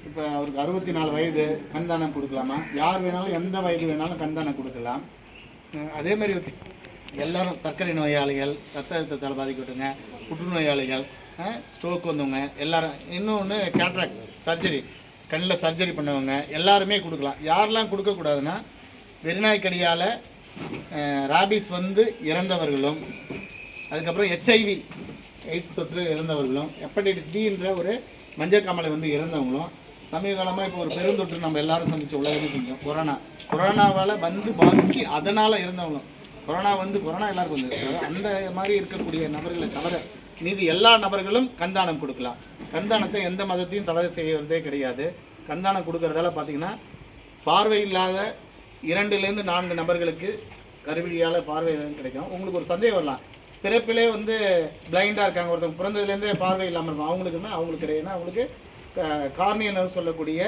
இப்போ அவருக்கு 64 வயது கண்தானம் கொடுக்கலாமா? யார் வேணாலும் எந்த வயது வேணாலும் கண்தானம் கொடுக்கலாம். அதே மாதிரி எல்லாரும் சர்க்கரை நோயாளிகள், ரத்த அழுத்தத்தால் பாதிக்கப்பட்டவங்க, புற்றுநோயாளிகள், ஸ்ட்ரோக் வந்தவங்க எல்லாரும், இன்னொன்று கேட்ராக்ட் சர்ஜரி, கண்ணில் சர்ஜரி பண்ணவங்க எல்லாருமே கொடுக்கலாம். யாரெல்லாம் கொடுக்கக்கூடாதுன்னா வெறிநாய்க்கடியால் ராபிஸ் வந்து இறந்தவர்களும், அதுக்கப்புறம் HIV எய்ட்ஸ் தொற்று இறந்தவர்களும், ஹெப்படைட்டிஸ் பின்ற ஒரு மஞ்சள் காமலை வந்து இறந்தவங்களும், சமீப காலமாக இப்போ ஒரு பெருந்தொற்று நம்ம எல்லாரும் சந்திச்ச உலகமே செஞ்சோம் கொரோனாவால் வந்து பாதித்து அதனால் இறந்தவங்களும், கொரோனா எல்லாருக்கும் வந்து அந்த மாதிரி இருக்கக்கூடிய நபர்களை தவிர மீதி எல்லா நபர்களும் கண்தானம் கொடுக்கலாம். கண்தானத்தை எந்த மதத்தையும் தடை செய்கிறதே கிடையாது. கண்தானம் கொடுக்கறதால பார்த்தீங்கன்னா பார்வை இல்லாத 2லேருந்து 4 நபர்களுக்கு கருவிழியால் பார்வை கிடைக்கும். உங்களுக்கு ஒரு சந்தேகம் வரலாம், பிறப்பிலே வந்து பிளைண்டாக இருக்காங்க, ஒருத்தவங்க பிறந்ததுலேருந்தே பார்வை இல்லாமல் இருக்கும், அவங்களுக்கு கிடையாதுன்னா அவங்களுக்கு கார்னியல் சொல்லக்கூடிய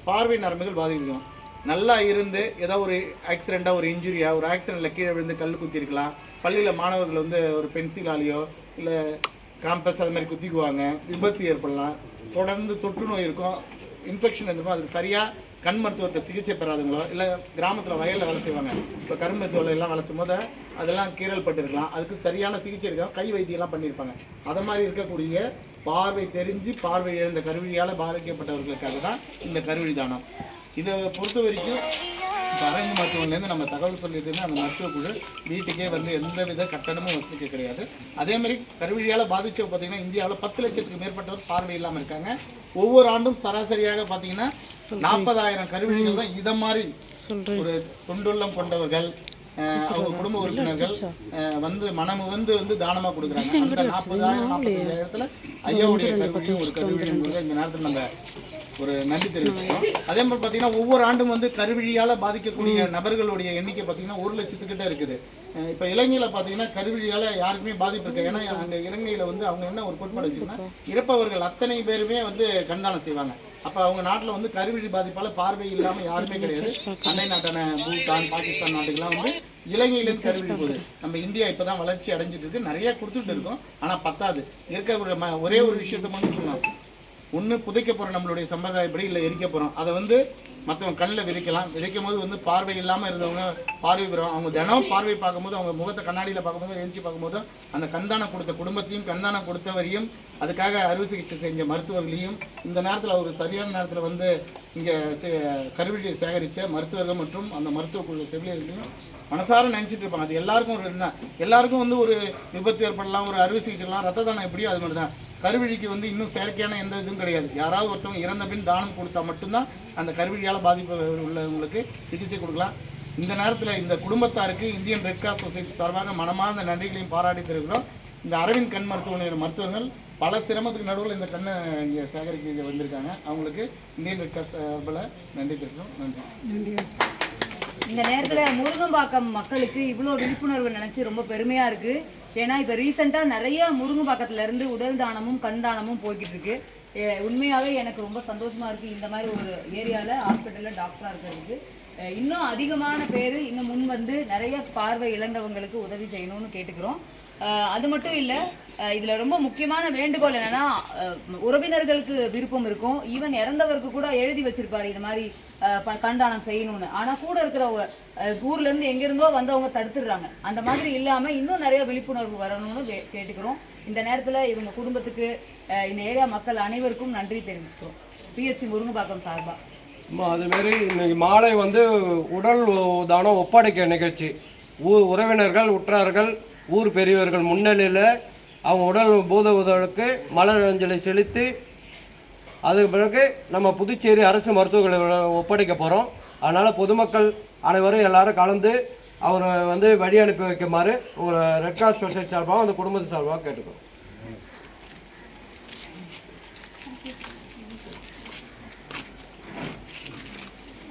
பார்வை நரம்புகள் பாதிக்கும். நல்லா இருந்து ஏதோ ஒரு ஆக்சிடெண்ட்டாக, ஒரு இன்ஜுரியாக, ஒரு ஆக்சிடெண்ட்டில் கீழே விழுந்து கல் குத்திருக்கலாம். பள்ளியில் மாணவர்கள் வந்து ஒரு பென்சிலாலேயோ இல்லை காம்பஸ் அது மாதிரி குத்திக்குவாங்க, விபத்து ஏற்படலாம். தொடர்ந்து தொற்று நோய் இருக்கும், இன்ஃபெக்ஷன் இருக்கும். அதுக்கு சரியாக கண் மருத்துவத்தை சிகிச்சை பெறாதவங்களோ இல்லை கிராமத்தில் வயலில் வேலை செய்வாங்க, இப்போ கரும்பு தோலையெல்லாம் வேலை செய்யும் போது அதெல்லாம் கீறல் பட்டுருக்கலாம், அதுக்கு சரியான சிகிச்சை எடுக்க கை வைத்தியெல்லாம் பண்ணியிருப்பாங்க. அதை மாதிரி இருக்கக்கூடிய பார்வை தெரிஞ்சு பார்வை இழந்த கருவிழியால் பாதிக்கப்பட்டவர்களுக்காக தான் இந்த கருவிழி தானம். இதை பொறுத்த வரைக்கும் அரங்கு மருத்துவமனையிலேருந்து நம்ம தகவல் சொல்லிட்டு அந்த மருத்துவ குழு வீட்டுக்கே வந்து எந்த வித கட்டணமும் வசதிக்க கிடையாது. அதே மாதிரி கருவிழியால் பாதிச்சவங்க பார்த்தீங்கன்னா இந்தியாவில் 10 லட்சத்துக்கு மேற்பட்டவர் பார்வை இல்லாமல் இருக்காங்க. ஒவ்வொரு ஆண்டும் சராசரியாக பார்த்தீங்கன்னா 40,000 கருவிழிகள் தான் இதை மாதிரி ஒரு தொண்டுள்ளம் கொண்டவர்கள், அவங்க குடும்ப உறுப்பினர்கள் வந்து மனமு வந்து தானமாக கொடுக்குறாங்க. அந்த 40,000-45,000 ஐயாவுடைய கருவிழியும் ஒரு கருவிழி இந்த நேரத்தில் நம்ம ஒரு நன்றி தெரிவிக்கிறோம். அதே மாதிரி பார்த்தீங்கன்னா ஒவ்வொரு ஆண்டும் வந்து கருவிழியால் பாதிக்கக்கூடிய நபர்களுடைய எண்ணிக்கை பார்த்தீங்கன்னா 1 லட்சத்துக்கிட்ட இருக்குது. இப்போ இலங்கையில் பார்த்தீங்கன்னா கருவிழியால் யாருக்குமே பாதிப்பு இருக்கு. ஏன்னா அங்கே இலங்கையில் வந்து அவங்க என்ன ஒரு கோட்பாடு வச்சுக்கோன்னா இறப்பவர்கள் அத்தனை பேருமே வந்து கண்தானம் செய்வாங்க. அப்போ அவங்க நாட்டில் வந்து கருவிழி பாதிப்பால் பார்வை இல்லாமல் யாருமே கிடையாது. அண்டை நாட்டான பூட்டான், பாகிஸ்தான் நாட்டுக்கெல்லாம் வந்து இலங்கையிலேருந்து கருவிழி போகுது. நம்ம இந்தியா இப்போ தான் வளர்ச்சி அடைஞ்சிட்டு இருக்கு, நிறைய கொடுத்துட்டு இருக்கோம். ஆனால் பத்தாது. இருக்க ஒரே ஒரு விஷயத்த மட்டும் சொல்லலாம், ஒன்று புதைக்க போகிறோம் நம்மளுடைய சம்பிரதாயப்படி, இல்லை எரிக்க போகிறோம். அதை வந்து மற்றவங்க கண்ணில் விதைக்கலாம். விதைக்கும் போது வந்து பார்வை இல்லாமல் இருந்தவங்க பார்வை பெறும். அவங்க தினம் பார்வை பார்க்கும்போது, அவங்க முகத்தை கண்ணாடியில் பார்க்கும்போது, எழுச்சி பார்க்கும்போது அந்த கண்தானம் கொடுத்த குடும்பத்தையும் கண்தானம் கொடுத்தவரையும் அதுக்காக அறுவை சிகிச்சை செஞ்ச மருத்துவர்களையும் இந்த நேரத்தில் ஒரு சரியான நேரத்தில் வந்து இங்கே கருவிழியை சேகரித்த மருத்துவர்கள் மற்றும் அந்த மருத்துவ குழு செவிலியர்களையும் மனசார நினச்சிட்டு இருப்பாங்க. அது எல்லாருக்கும் ஒரு இருந்தால் எல்லாருக்கும் வந்து ஒரு விபத்து ஏற்படலாம், ஒரு அறுவை சிகிச்சைலாம், ரத்த தானம் எப்படியோ அது மாதிரி தான். கருவிழிக்கு வந்து இன்னும் செயற்கையான எந்த இதுவும் கிடையாது. யாராவது ஒருத்தவங்க இறந்த பின் தானம் கொடுத்தா மட்டும்தான் அந்த கருவிழியால் பாதிப்பு உள்ளவங்களுக்கு சிகிச்சை கொடுக்கலாம். இந்த நேரத்தில் இந்த குடும்பத்தாருக்கு இந்தியன் ரெட் கிராஸ் சொசைட்டி சார்பாக மனமார்ந்த நன்றிகளையும் பாராட்டி இருக்கிறோம். இந்த அரவிந்த் கண் மருத்துவமனையோட மருத்துவர்கள் பல சிரமத்துக்கு நடுவில் இந்த கண்ணை இங்கே சேகரிக்க வந்திருக்காங்க. அவங்களுக்கு இந்தியன் ரெட் கிராஸ் சார்பில் நன்றி தெரிவிக்கிறோம். நன்றி. இந்த நேரத்தில் முருங்கம்பாக்கம் மக்களுக்கு இவ்வளோ விழிப்புணர்வு நினச்சி ரொம்ப பெருமையாக இருக்குது. ஏன்னா இப்போ ரீசெண்டாக நிறைய முருங்கம்பாக்கத்துலேருந்து உடல் தானமும் கண் தானமும் போய்கிட்டு இருக்கு. உண்மையாகவே எனக்கு ரொம்ப சந்தோஷமாக இருக்குது. இந்த மாதிரி ஒரு ஏரியாவில் ஹாஸ்பிட்டலில் டாக்டராக இருக்கிறதுக்கு இன்னும் அதிகமான பேர் இன்னும் முன் வந்து நிறைய பார்வை இழந்தவங்களுக்கு உதவி செய்யணும்னு கேட்டுக்கிறோம். அது மட்டும் இல்லை, இதில் ரொம்ப முக்கியமான வேண்டுகோள் என்னென்னா, உறவினர்களுக்கு விருப்பம் இருக்கும். ஈவன் இறந்தவருக்கு கூட எழுதி வச்சிருப்பாரு இந்த மாதிரி கண்தானம் செய்யணும்னு. ஆனால் கூட இருக்கிற ஊர்லேருந்து எங்கேருந்தோ வந்தவங்க தடுத்துடுறாங்க. அந்த மாதிரி இல்லாமல் இன்னும் நிறைய விழிப்புணர்வு வரணும்னு கேட்டுக்கிறோம். இந்த நேரத்தில் இவங்க குடும்பத்துக்கு, இந்த ஏரியா மக்கள் அனைவருக்கும் நன்றி தெரிவிச்சுக்கிறோம். PHC முருங்கம்பாக்கம் சார்பாக. அதுமாரி இன்னைக்கு மாலை வந்து உடல் தானம் ஒப்படைக்க நிகழ்ச்சி, உறவினர்கள், உற்றார்கள், ஊர் பெரியவர்கள் முன்னிலையில் அவங்க உடல் பூத உதலுக்கு மலர் அஞ்சலி செலுத்தி அதுக்கு பிறகு நம்ம புதுச்சேரி அரசு மருத்துவர்களை ஒப்படைக்க போகிறோம். அதனால் பொதுமக்கள் அனைவரும் எல்லாரும் கலந்து அவரை வந்து வழி அனுப்பி வைக்குமாறு உங்களை ரெட் கிராஸ் சொசைட்டி சார்பாக அந்த குடும்பத்து சார்பாக கேட்டுக்கிறோம்.